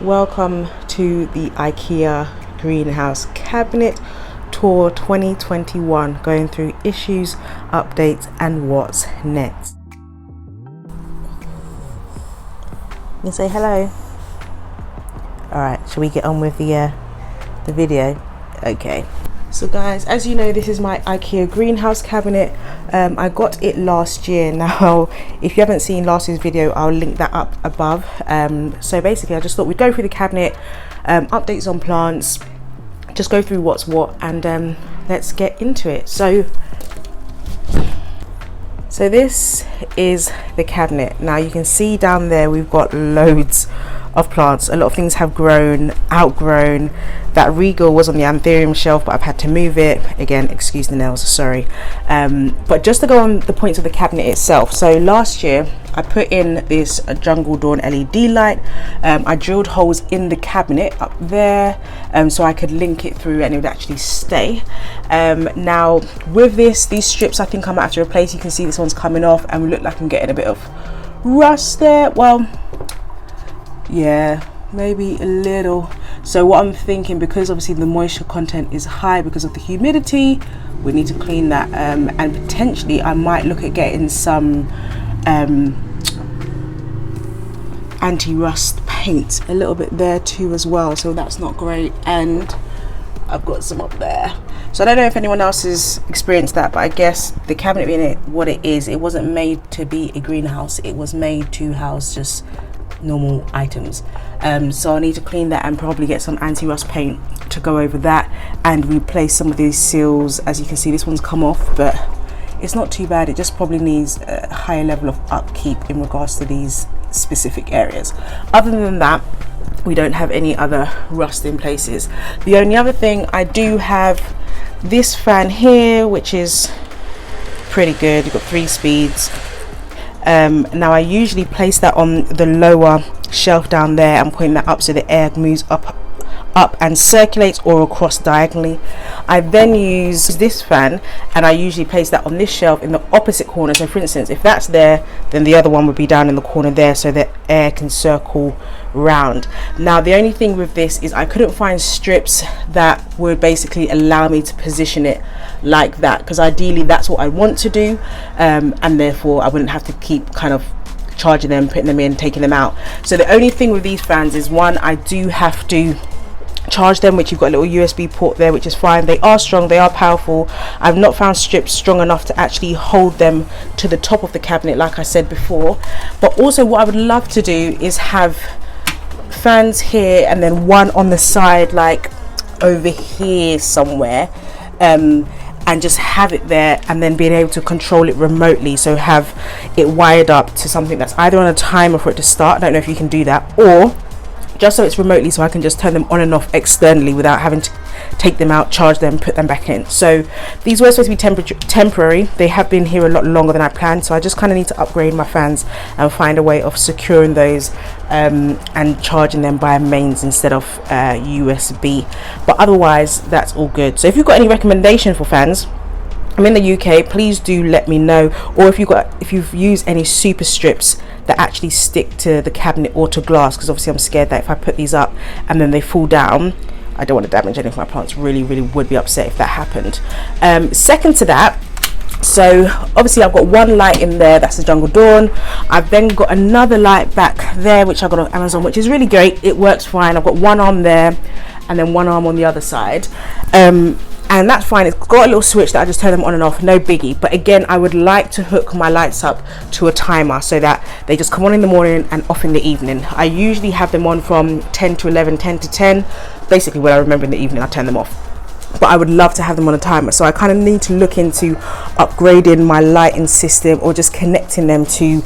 Welcome to the IKEA greenhouse cabinet tour 2021, going through issues, updates and what's next. You say hello. All right, shall we get on with the video? Okay, so guys, as you know, this is my IKEA greenhouse cabinet. I got it last year. Now if you haven't seen last year's video, I'll link that up above. So basically I just thought we'd go through the cabinet, updates on plants, just go through what's what, and let's get into it. So this is the cabinet. Now you can see down there we've got loads of plants. A lot of things have grown, outgrown. That Regal was on the anthurium shelf, but I've had to move it again. Excuse the nails, sorry. But just to go on the points of the cabinet itself, so last year I put in this Jungle Dawn LED light. I drilled holes in the cabinet up there so I could link it through and it would actually stay. Now with these strips I think I might have to replace. You can see this one's coming off and we look like I'm getting a bit of rust there. Well, yeah, maybe a little. So what I'm thinking, because obviously the moisture content is high because of the humidity, we need to clean that, and potentially I might look at getting some anti-rust paint a little bit there too as well, so that's not great. And I've got some up there, so I don't know if anyone else has experienced that, but I guess the cabinet being what it is, it wasn't made to be a greenhouse, it was made to house just normal items. So I need to clean that and probably get some anti-rust paint to go over that and replace some of these seals. As you can see, this one's come off, but it's not too bad. It just probably needs a higher level of upkeep in regards to these specific areas. Other than that, we don't have any other rust in places. The only other thing, I do have this fan here, which is pretty good. You've got 3 speeds. Now I usually place that on the lower shelf down there. I'm putting that up so the air moves up and circulates, or across diagonally. I then use this fan and I usually place that on this shelf in the opposite corner. So for instance, if that's there, then the other one would be down in the corner there so that air can circle round. Now the only thing with this is I couldn't find strips that would basically allow me to position it like that, because ideally that's what I want to do, and therefore I wouldn't have to keep kind of charging them, putting them in, taking them out. So the only thing with these fans is, one, I do have to charge them, which you've got a little USB port there, which is fine. They are strong, they are powerful. I've not found strips strong enough to actually hold them to the top of the cabinet like I said before. But also what I would love to do is have fans here and then one on the side, like over here somewhere, and just have it there, and then being able to control it remotely. So have it wired up to something that's either on a timer for it to start, I don't know if you can do that, or just so it's remotely, so I can just turn them on and off externally without having to take them out, charge them, put them back in. So these were supposed to be temporary. They have been here a lot longer than I planned, so I just kind of need to upgrade my fans and find a way of securing those and charging them by mains instead of USB. But otherwise that's all good. So if you've got any recommendation for fans, I'm in the UK, please do let me know. Or if you've used any super strips that actually stick to the cabinet or to glass, because obviously I'm scared that if I put these up and then they fall down, I don't want to damage any of my plants. Really would be upset if that happened. Second to that, so obviously I've got one light in there, that's the Jungle Dawn. I've then got another light back there which I got on Amazon, which is really great. It works fine. I've got one arm there and then one arm on the other side, and that's fine. It's got a little switch that I just turn them on and off, no biggie. But again, I would like to hook my lights up to a timer so that they just come on in the morning and off in the evening. I usually have them on from 10 to 11, 10 to 10. Basically when I remember in the evening I turn them off. But I would love to have them on a timer, so I kind of need to look into upgrading my lighting system or just connecting them to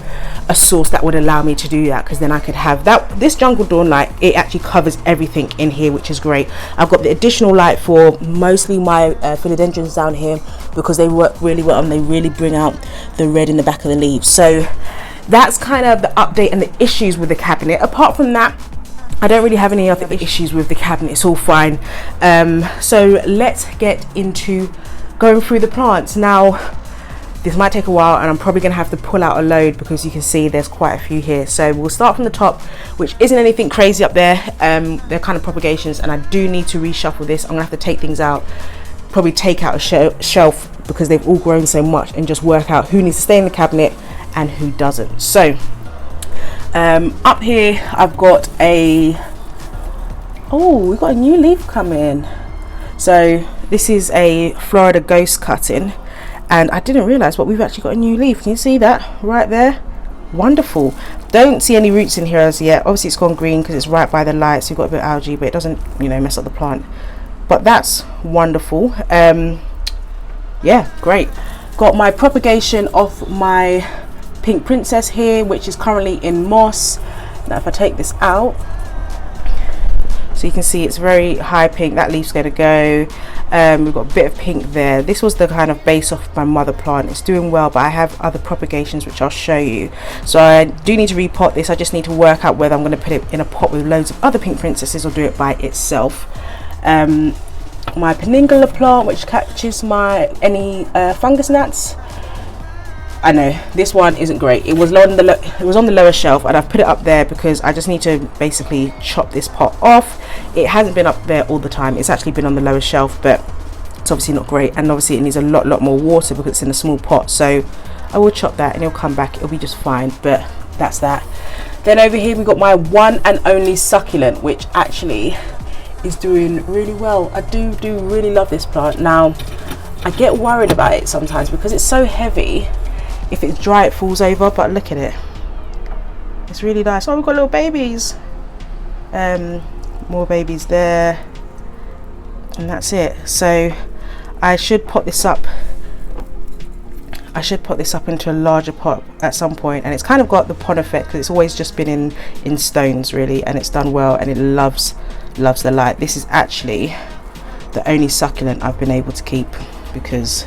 a source that would allow me to do that, because then I could have that. This Jungle Dawn light, it actually covers everything in here, which is great. I've got the additional light for mostly my philodendrons down here, because they work really well and they really bring out the red in the back of the leaves. So that's kind of the update and the issues with the cabinet. Apart from that, I don't really have any other issues with the cabinet, it's all fine. So let's get into going through the plants. Now this might take a while, and I'm probably going to have to pull out a load because you can see there's quite a few here. So we'll start from the top, which isn't anything crazy up there. They're kind of propagations, and I do need to reshuffle this. I'm going to have to take things out, probably take out a shelf because they've all grown so much, and just work out who needs to stay in the cabinet and who doesn't. So up here I've got we've got a new leaf coming. So this is a Florida Ghost cutting, and I didn't realize, but we've actually got a new leaf. Can you see that right there? Wonderful. Don't see any roots in here as yet. Obviously it's gone green because it's right by the light, so you've got a bit of algae, but it doesn't, you know, mess up the plant. But that's wonderful. Yeah, great. Got my propagation of my Pink Princess here, which is currently in moss. Now if I take this out, so you can see it's very high pink. That leaf's going to go. We've got a bit of pink there. This was the kind of base of my mother plant. It's doing well, but I have other propagations which I'll show you. So I do need to repot this. I just need to work out whether I'm going to put it in a pot with loads of other Pink Princesses or do it by itself. My Peningula plant, which catches any fungus gnats. I know this one isn't great. It was on the lower shelf, and I've put it up there because I just need to basically chop this pot off. It hasn't been up there all the time. It's actually been on the lower shelf, but it's obviously not great, and obviously it needs a lot more water because it's in a small pot. So I will chop that and it'll come back. It'll be just fine. But that's that. Then over here we got my one and only succulent, which actually is doing really well. I do really love this plant. Now I get worried about it sometimes because it's so heavy. If it's dry it falls over, but look at it, it's really nice. Oh, we've got little babies, more babies there, and that's it. So I should pot this up into a larger pot at some point, and it's kind of got the pot effect because it's always just been in stones really, and it's done well, and it loves the light. This is actually the only succulent I've been able to keep because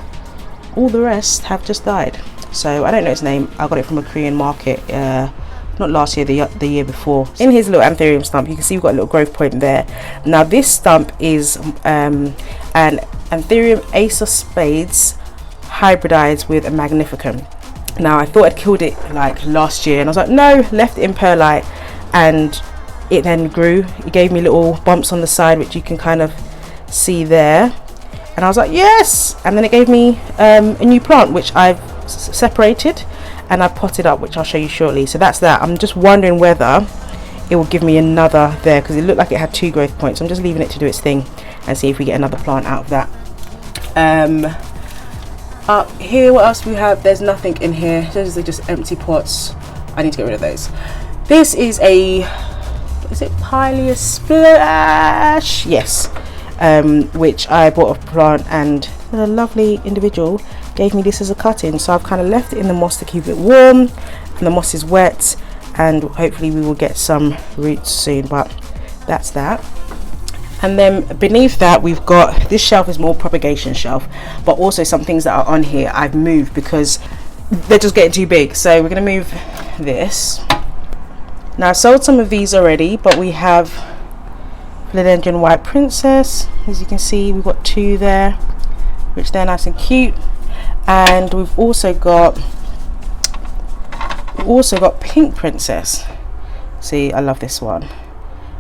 all the rest have just died. So I don't know its name. I got it from a Korean market, not last year, the year before. In his little anthurium stump, you can see we've got a little growth point there. Now this stump is an Anthurium Ace of Spades hybridized with a Magnificum. Now I thought I'd killed it like last year, and I was like, no, left it in perlite, and it then grew. It gave me little bumps on the side, which you can kind of see there, and I was like, yes. And then it gave me a new plant, which I've separated and I potted up, which I'll show you shortly. So that's that. I'm just wondering whether it will give me another there because it looked like it had 2 growth points. I'm just leaving it to do its thing and see if we get another plant out of that. Up here, what else we have? There's nothing in here. Those are just empty pots. I need to get rid of those. This is it Pilea Splash? Yes. Which I bought a plant, and a lovely individual gave me this as a cut-in, so I've kind of left it in the moss to keep it warm, and the moss is wet, and hopefully we will get some roots soon. But that's that. And then beneath that we've got, this shelf is more propagation shelf, but also some things that are on here I've moved because they're just getting too big. So we're going to move this. Now I've sold some of these already, but we have Philodendron White Princess. As you can see, we've got 2 there, which they're nice and cute. And we've also got Pink Princess. See, I love this one.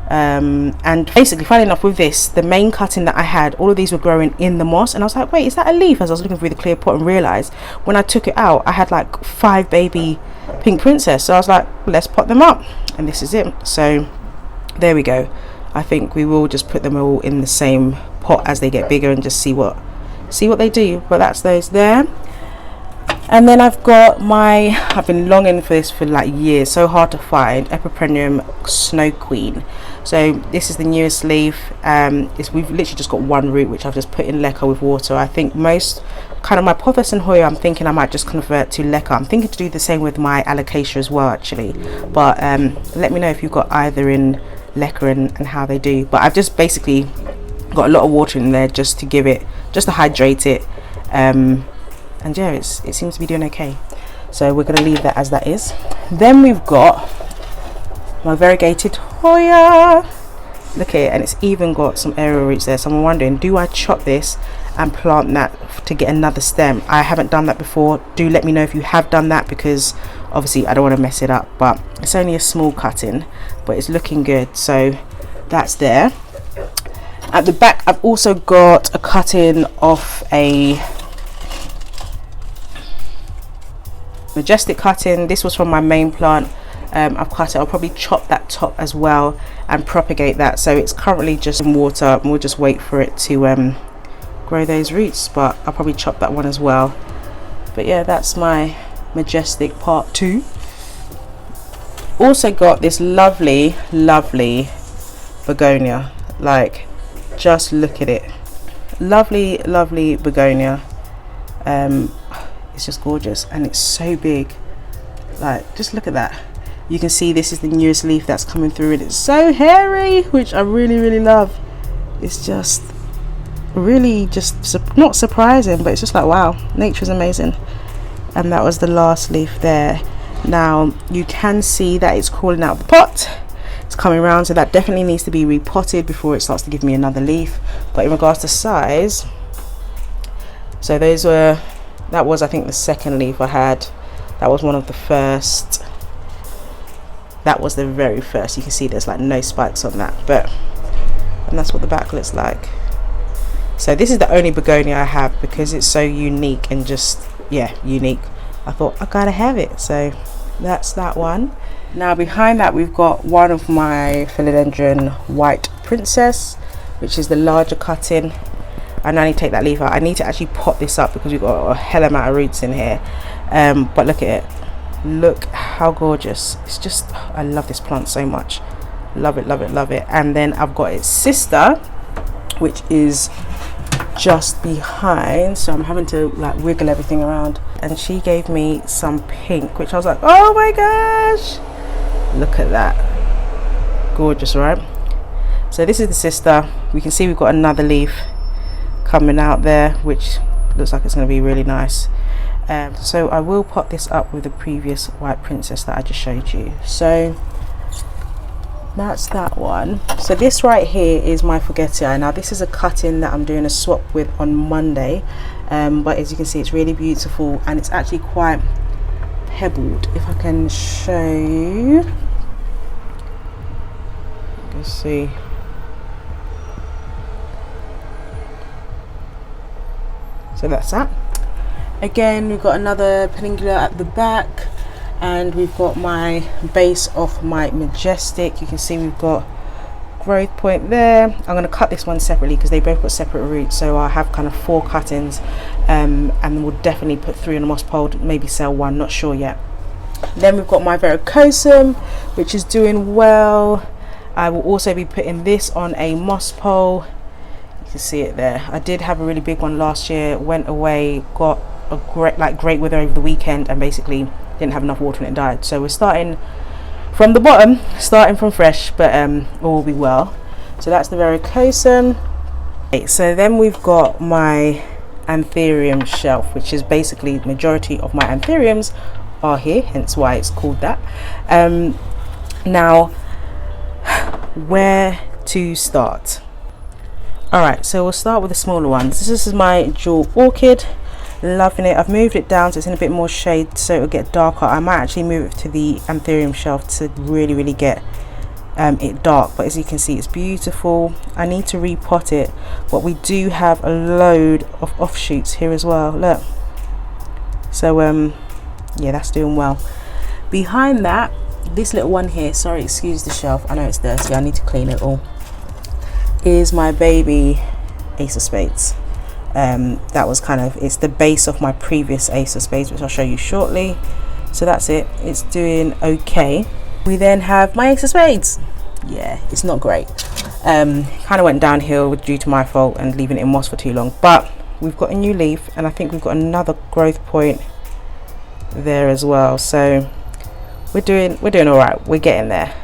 And basically, funny enough, with this, the main cutting that I had, all of these were growing in the moss, and I was like, wait, is that a leaf? As I was looking through the clear pot and realized when I took it out, I had like 5 baby Pink Princess. So I was like, let's pot them up, and this is it. So there we go. I think we will just put them all in the same pot as they get bigger and just see what they do. But that's those there. And then I've been longing for this for like years, so hard to find, Epipremnum Snow Queen. So this is the newest leaf. We've literally just got 1 root, which I've just put in leca with water. I think most kind of my pothos and Hoya, I'm thinking I might just convert to leca. I'm thinking to do the same with my alocasia as well actually, but let me know if you've got either in leca and how they do. But I've just basically got a lot of water in there just to hydrate it, and yeah, it seems to be doing okay. So we're going to leave that as that is. Then we've got my variegated Hoya. Look at it, and it's even got some aerial roots there. So I'm wondering, do I chop this and plant that to get another stem. I haven't done that before. Do let me know if you have done that, because obviously I don't want to mess it up. But it's only a small cutting, but it's looking good. So that's there. At the back I've also got a cutting off a Majestic cutting. This was from my main plant. I've cut it. I'll probably chop that top as well and propagate that. So it's currently just in water, and we'll just wait for it to grow those roots, but I'll probably chop that one as well. But yeah, that's my Majestic part 2. Also got this lovely begonia. Like, just look at it. Lovely begonia. It's just gorgeous, and it's so big. Like, just look at that. You can see this is the newest leaf that's coming through, and it's so hairy, which I really love. It's just really just not surprising, but it's just like, wow, nature's amazing. And that was the last leaf there. Now you can see that it's crawling out of the pot. It's coming around, so that definitely needs to be repotted before it starts to give me another leaf. But in regards to size, so that was, I think, the second leaf I had. That was one of the first. That was the very first. You can see there's like no spikes on that, and that's what the back looks like. So this is the only begonia I have, because it's so unique and just, yeah, unique. I thought I gotta have it, so that's that one. Now behind that we've got one of my philodendron white princess, which is the larger cutting. And I need to take that leaf out. I need to actually pot this up because we've got a hell amount of roots in here. But look at it. Look how gorgeous. It's just, I love this plant so much. Love it. And then I've got its sister, which is just behind. So I'm having to like wiggle everything around. And she gave me some pink, which I was like, oh my gosh. Look at that. Gorgeous, right? So this is the sister. We can see we've got another leaf coming out there, which looks like it's going to be really nice. So I will pot this up with the previous white princess that I just showed you. So that's that one. So this right here is my forgetti. Now this is a cutting that I'm doing a swap with on Monday, but as you can see, it's really beautiful, and it's actually quite pebbled. If I can show you, let's see. So that's that. Again, we've got another peduncle at the back, and we've got my base of my Majestic. You can see we've got growth point there. I'm going to cut this one separately because they both got separate roots, so I have kind of 4 cuttings, and we'll definitely put 3 on a moss pole, maybe sell 1, not sure yet. Then we've got my verrucosum, which is doing well. I will also be putting this on a moss pole. You can see it there. I did have a really big one last year, went away, got a great weather over the weekend, and basically didn't have enough water and it died. So we're starting from the bottom, starting from fresh, but all will be well. So that's the verrucosum. Okay, so then we've got my anthurium shelf, which is basically the majority of my anthuriums are here, hence why it's called that. Now, where to start? Alright, so we'll start with the smaller ones. This is my jewel orchid. Loving it. I've moved it down so it's in a bit more shade, so it'll get darker. I might actually move it to the anthurium shelf to really get it dark, but as you can see, it's beautiful. I need to repot it, but we do have a load of offshoots here as well. Look. So yeah, that's doing well. Behind that, this little one here, sorry, excuse the shelf, I know it's dirty, I need to clean it all, is my baby Ace of Spades. That was kind of, it's the base of my previous Ace of Spades, which I'll show you shortly. So that's it, it's doing okay. We then have my Ace of Spades. Yeah, it's not great. Kind of went downhill due to my fault and leaving it in moss for too long, but we've got a new leaf, and I think we've got another growth point there as well. So we're doing all right, we're getting there.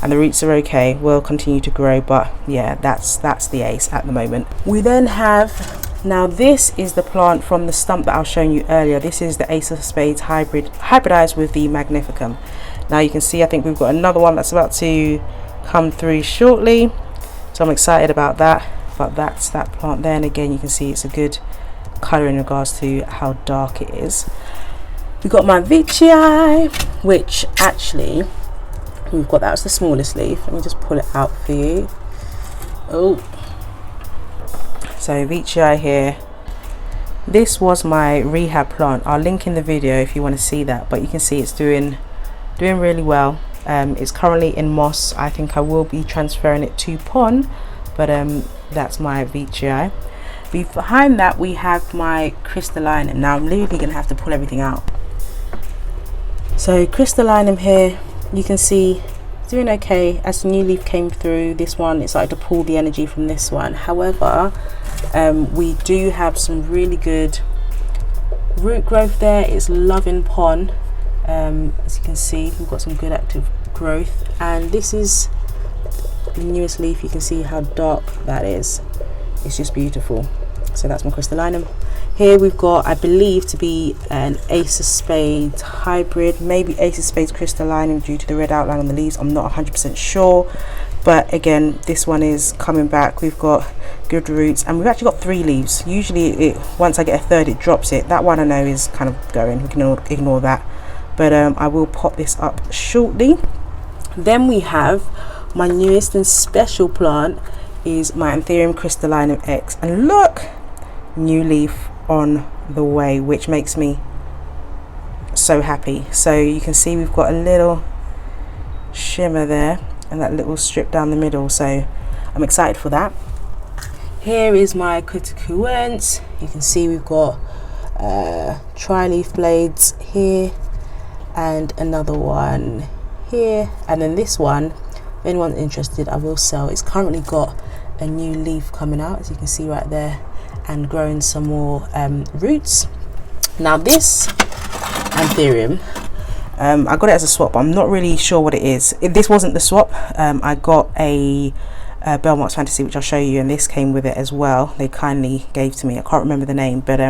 And the roots are okay, will continue to grow, but yeah, that's the ace at the moment. We then have, now this is the plant from the stump that I was showing you earlier. This is the Ace of Spades hybridized with the Magnificum. Now you can see, I think we've got another one that's about to come through shortly, so I'm excited about that. but that's that plant there, and again you can see it's a good colour in regards to how dark it is. We've got my Veitchii, which actually we've got, that's the smallest leaf. Let me just pull it out for you. Oh, so Veitchii here. This was my rehab plant. I'll link in the video if you want to see that, but you can see it's doing really well. It's currently in moss. I think I will be transferring it to pon, but that's my Veitchii. Behind that we have my crystallinum. Now I'm literally gonna have to pull everything out. So crystallinum here, you can see it's doing okay. As the new leaf came through, this one, it started to pull the energy from this one. However, we do have some really good root growth there. It's loving pon. As you can see, we've got some good active growth, and this is the newest leaf. You can see how dark that is. It's just beautiful. So that's my crystallinum. Here we've got, I believe to be an Ace of Spades hybrid, maybe Ace of Spades crystallinum due to the red outline on the leaves. I'm not 100% sure, but again, this one is coming back. We've got good roots, and we've actually got 3 leaves. Usually once I get a third it drops it. That one I know is kind of going, we can ignore that, but I will pop this up shortly. Then we have my newest and special plant is my Anthurium crystallinum X, and look, new leaf on the way, which makes me so happy. So you can see we've got a little shimmer there and that little strip down the middle, so I'm excited for that. Here is my Criticuence. You can see we've got tri-leaf blades here and another one here, and then this one, if anyone's interested, I will sell. It's currently got a new leaf coming out, as you can see right there, and growing some more roots. Now this Anthurium, I got it as a swap, but I'm not really sure what it is. This wasn't the swap. I got a Belmont's Fantasy, which I'll show you, and this came with it as well. They kindly gave to me. I can't remember the name, but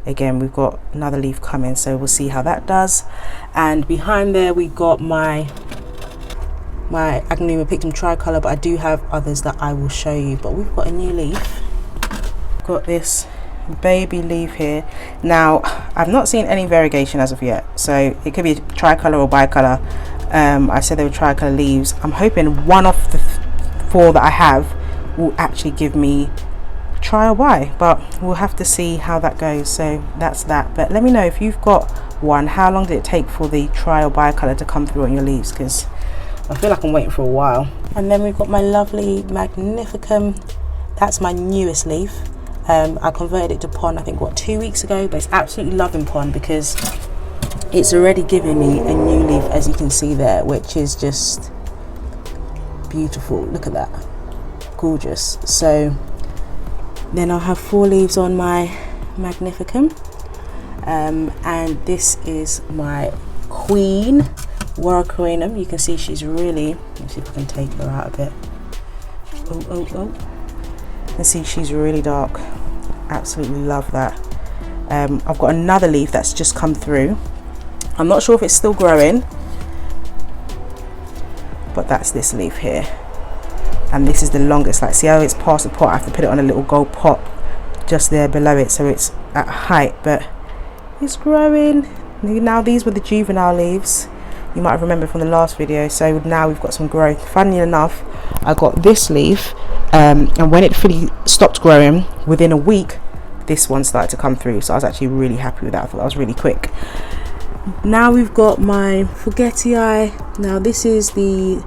again, we've got another leaf coming, so we'll see how that does. And behind there we got my Agnuma Pictum tricolor, but I do have others that I will show you. But we've got a new leaf. Got this baby leaf here. Now I've not seen any variegation as of yet, so it could be tricolor or bicolor. I said they were tricolor leaves. I'm hoping one of the 4 that I have will actually give me tri or bi, but we'll have to see how that goes. So that's that. But let me know if you've got one, how long did it take for the tri or bicolor to come through on your leaves, because I feel like I'm waiting for a while. And then we've got my lovely Magnificum. That's my newest leaf. I converted it to pon, I think, what, 2 weeks ago, but it's absolutely loving pon because it's already giving me a new leaf, as you can see there, which is just beautiful. Look at that, gorgeous. So then I'll have 4 leaves on my Magnificum, and this is my Queen Warocrinum. You can see she's really, let me see if I can take her out a bit. Oh. You can see she's really dark. Absolutely love that. I've got another leaf that's just come through. I'm not sure if it's still growing, but that's this leaf here, and this is the longest. Like, see how it's past the pot? I have to put it on a little gold pot just there below it, so it's at height, but it's growing. Now these were the juvenile leaves, you might have remembered from the last video, so now we've got some growth. Funnily enough, I got this leaf, and when it fully stopped growing, within a week this one started to come through, so I was actually really happy with that. I thought that was really quick. Now we've got my Forgetii. Now this is the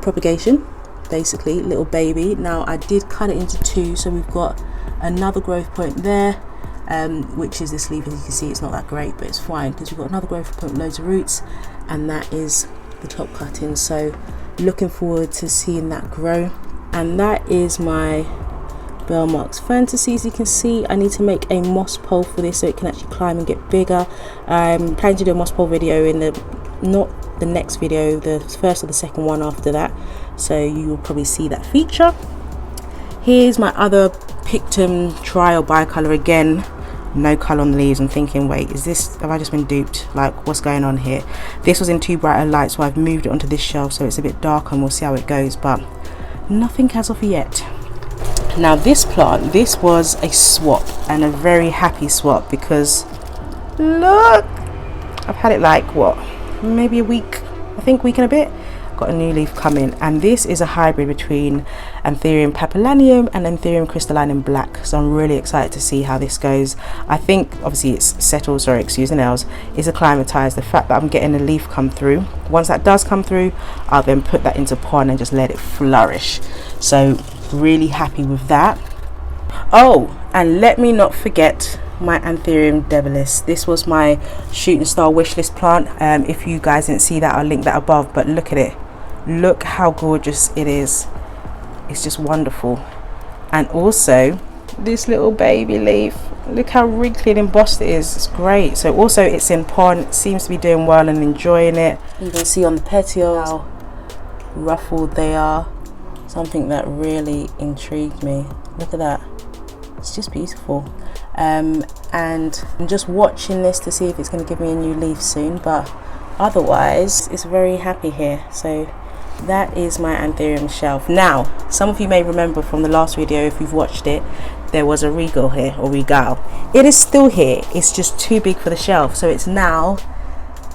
propagation, basically, little baby. Now I did cut it into 2, so we've got another growth point there, which is this leaf. As you can see, it's not that great, but it's fine because we've got another growth point, loads of roots, and that is the top cutting. So looking forward to seeing that grow. And that is my Belmont's Fantasy. As you can see, I need to make a moss pole for this so it can actually climb and get bigger. I'm planning to do a moss pole video in not the next video, the first or the second one after that, so you will probably see that feature. Here's my other Pictum tri or bicolor. Again, no colour on the leaves. I'm thinking, wait, have I just been duped? Like, what's going on here? This was in too bright a light, so I've moved it onto this shelf so it's a bit darker, and we'll see how it goes, but nothing as of yet. Now this plant, this was a swap, and a very happy swap, because look, I've had it like what, maybe a week, I think week and a bit. Got a new leaf coming, and this is a hybrid between Anthurium papillanum and Anthurium crystallinum black, so I'm really excited to see how this goes. I think obviously it's settled, sorry, excuse the nails, is acclimatized. The fact that I'm getting a leaf come through, once that does come through, I'll then put that into pot and just let it flourish. So really happy with that. Oh, and let me not forget my Anthurium devilis. This was my shooting star wishlist plant. If you guys didn't see that, I'll link that above, but look at it, look how gorgeous it is. It's just wonderful. And also this little baby leaf, look how wrinkly and embossed it is. It's great. So also it's in pot, it seems to be doing well and enjoying it. You can see on the petioles how ruffled they are, something that really intrigued me. Look at that, it's just beautiful. And I'm just watching this to see if it's going to give me a new leaf soon, but otherwise it's very happy here. So that is my Anthurium shelf. Now some of you may remember from the last video, if you've watched it, there was a regal here, or regal. It is still here, it's just too big for the shelf, so it's now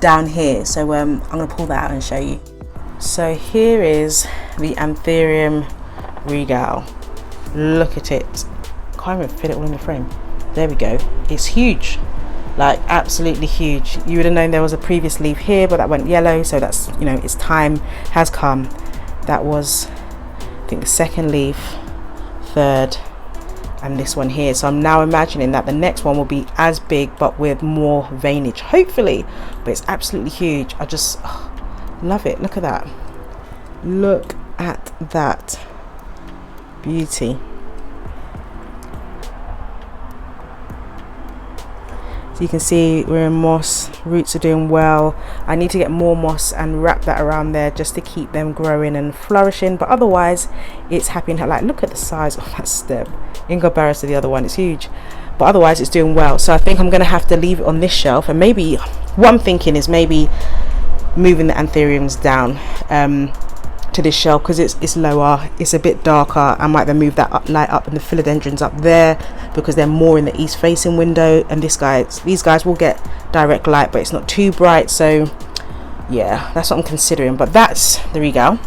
down here. So I'm going to pull that out and show you. So here is the Anthurium regal. Look at it, can't even fit it all in the frame. There we go, it's huge, like absolutely huge. You would have known there was a previous leaf here, but that went yellow, so that's, you know, its time has come. That was, I think, the second leaf, third, and this one here. So I'm now imagining that the next one will be as big but with more veinage, hopefully. But it's absolutely huge. I just love it. Look at that, look at that beauty. You can see we're in moss, roots are doing well. I need to get more moss and wrap that around there just to keep them growing and flourishing, but otherwise it's happy. And like, look at the size of that stem in comparison to the other one, it's huge, but otherwise it's doing well. So I think I'm going to have to leave it on this shelf, and maybe what I'm thinking is maybe moving the anthuriums down to this shelf, because it's lower, it's a bit darker. I might then move that light up and the philodendrons up there, because they're more in the east facing window, and these guys will get direct light, but it's not too bright. So yeah, that's what I'm considering. But that's the regal.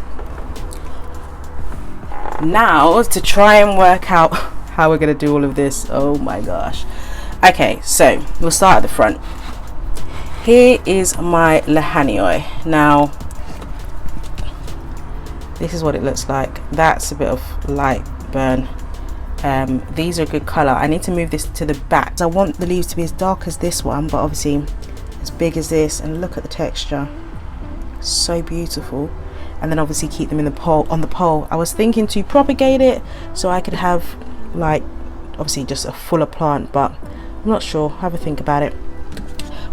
Now to try and work out how we're going to do all of this. Oh my gosh. Okay, so we'll start at the front. Here is my Lehanioi. Now this is what it looks like. That's a bit of light burn. These are a good color. I need to move this to the back. I want the leaves to be as dark as this one, but obviously as big as this. And look at the texture, so beautiful. And then obviously keep them in the pole, on the pole. I was thinking to propagate it so I could have like obviously just a fuller plant, but I'm not sure. Have a think about it.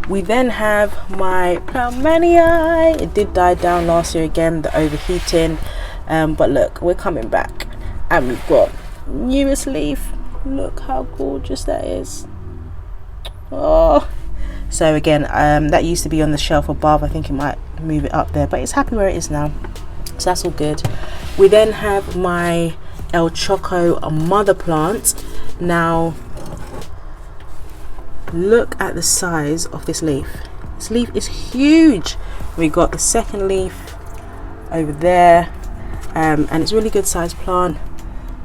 We then have my Plumanii. It did die down last year again, the overheating, but look, we're coming back, and we've got newest leaf. Look how gorgeous that is. Oh, so again, that used to be on the shelf above. I think it might move it up there, but it's happy where it is now, so that's all good. We then have my El Choco mother plant. Now look at the size of this leaf. This leaf is huge. We got the second leaf over there, and it's a really good sized plant.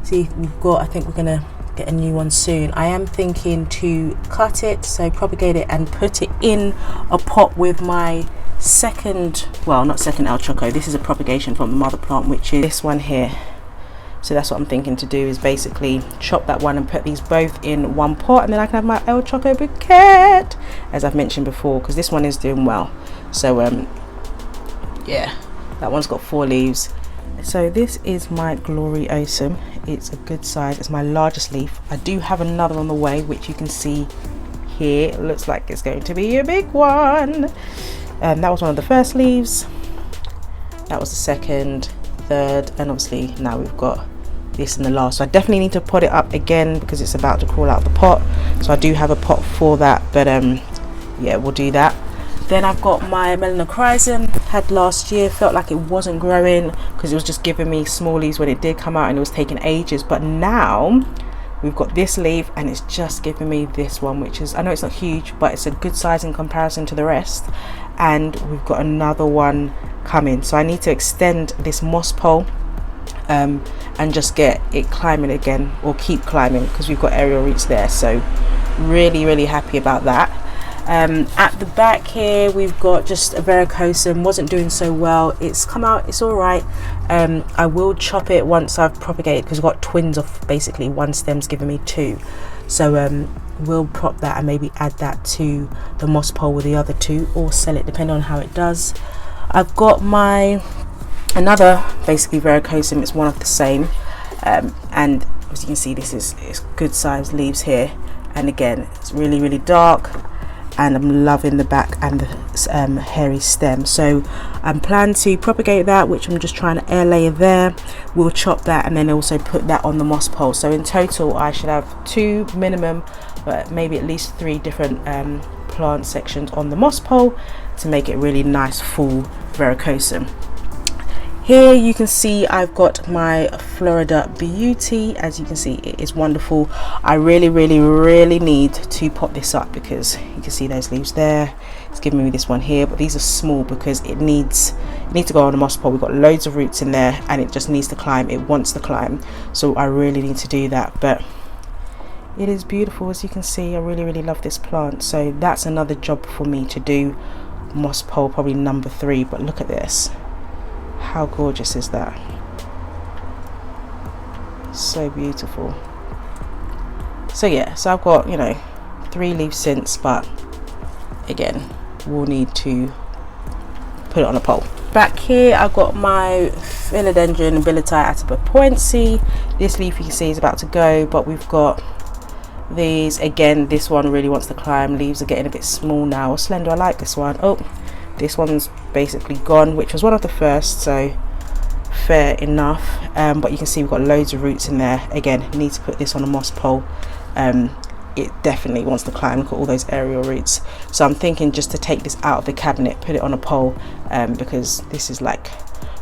See, we've got, I think we're gonna get a new one soon. I am thinking to cut it, so propagate it and put it in a pot with my second, well, not second El Choco. This is a propagation from the mother plant, which is this one here. So that's what I'm thinking to do, is basically chop that one and put these both in one pot, and then I can have my El Choco bouquet, as I've mentioned before, because this one is doing well. So yeah, that one's got 4 leaves. So this is my Gloriosum. It's a good size, it's my largest leaf. I do have another on the way, which you can see here. It looks like it's going to be a big one. That was one of the first leaves, that was the second, third, and obviously now we've got this in the last. So I definitely need to pot it up again because it's about to crawl out of the pot, so I do have a pot for that, but yeah, we'll do that. Then I've got my melanochrysum, had last year, felt like it wasn't growing because it was just giving me small leaves when it did come out and it was taking ages. But now we've got this leaf and it's just giving me this one, which is, I know it's not huge, but it's a good size in comparison to the rest. And we've got another one coming. So I need to extend this moss pole and just get it climbing again, or keep climbing, because we've got aerial roots there. So really happy about that. At the back here we've got just a varicosum, wasn't doing so well. It's come out, it's all right. I will chop it once I've propagated, because I've got twins of basically one stem's giving me two. So we'll prop that and maybe add that to the moss pole with the other two, or sell it depending on how it does. I've got my another basically varicosum, it's one of the same, and as you can see, it's good sized leaves here, and again it's really dark, and I'm loving the back and the hairy stem. So I'm planning to propagate that, which I'm just trying to air layer there. We'll chop that and then also put that on the moss pole. So in total I should have 2 minimum, but maybe at least 3 different plant sections on the moss pole to make it really nice full varicosum. Here you can see I've got my Florida Beauty. As you can see, it is wonderful. I really need to pop this up, because you can see those leaves there. It's giving me this one here, but these are small because it needs to go on a moss pole. We've got loads of roots in there and it just needs to climb. It wants to climb, so I really need to do that. But it is beautiful, as you can see. I really love this plant. So that's another job for me to do. Moss pole probably number 3. But look at this. How gorgeous is that? So beautiful. So yeah, so I've got, you know, 3 leaves since, but again we'll need to put it on a pole. Back here I've got my Philodendron Billitai Atabapoense. This leaf you can see is about to go, but we've got these again. This one really wants to climb. Leaves are getting a bit small now. Slender, I like this one. Oh, this one's basically gone, which was one of the first, so fair enough. But you can see we've got loads of roots in there. Again, need to put this on a moss pole. It definitely wants to climb. Look at all those aerial roots. So I'm thinking just to take this out of the cabinet, put it on a pole, because this is like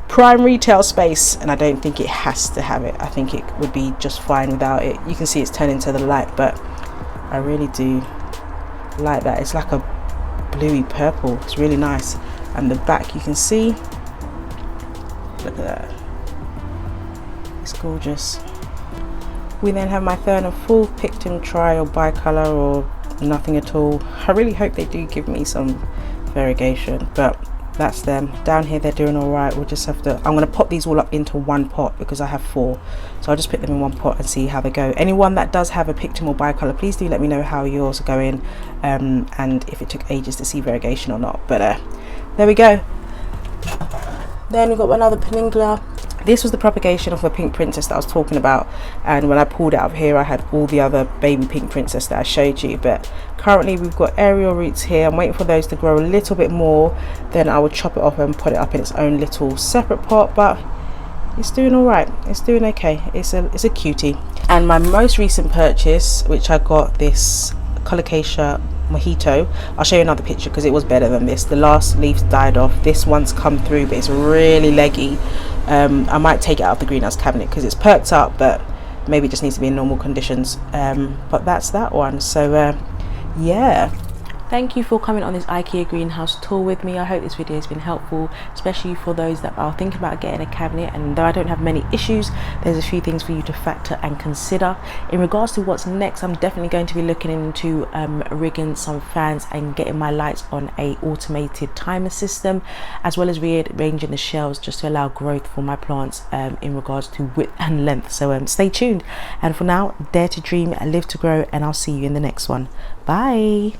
prime retail space and I don't think it has to have it. I think it would be just fine without it. You can see it's turning to the light, but I really do like that. It's like a bluey purple. It's really nice. And the back you can see, look at that, it's gorgeous. We then have my third and full Pictum Tri or bicolor or nothing at all. I really hope they do give me some variegation, but that's them. Down here they're doing all right. We'll just have to, I'm going to pop these all up into one pot because I have 4, so I'll just put them in one pot and see how they go. Anyone that does have a Pictum or bicolor, please do let me know how yours are going, and if it took ages to see variegation or not. But there we go. Then we've got another Peningula. This was the propagation of a pink princess that I was talking about, and when I pulled it out of here I had all the other baby pink princess that I showed you. But currently we've got aerial roots here. I'm waiting for those to grow a little bit more, then I will chop it off and put it up in its own little separate pot. But it's doing all right, it's doing okay. It's a cutie. And my most recent purchase, which I got, this Colocasia Mojito, I'll show you another picture because it was better than this. The last leaves died off. This one's come through, but it's really leggy. I might take it out of the greenhouse cabinet because it's perked up, but maybe it just needs to be in normal conditions. But that's that one. So yeah, thank you for coming on this IKEA greenhouse tour with me. I hope this video has been helpful, especially for those that are thinking about getting a cabinet. And though I don't have many issues, there's a few things for you to factor and consider. In regards to what's next, I'm definitely going to be looking into rigging some fans and getting my lights on a automated timer system, as well as rearranging the shelves just to allow growth for my plants in regards to width and length. So stay tuned, and for now, dare to dream, live to grow, and I'll see you in the next one. Bye.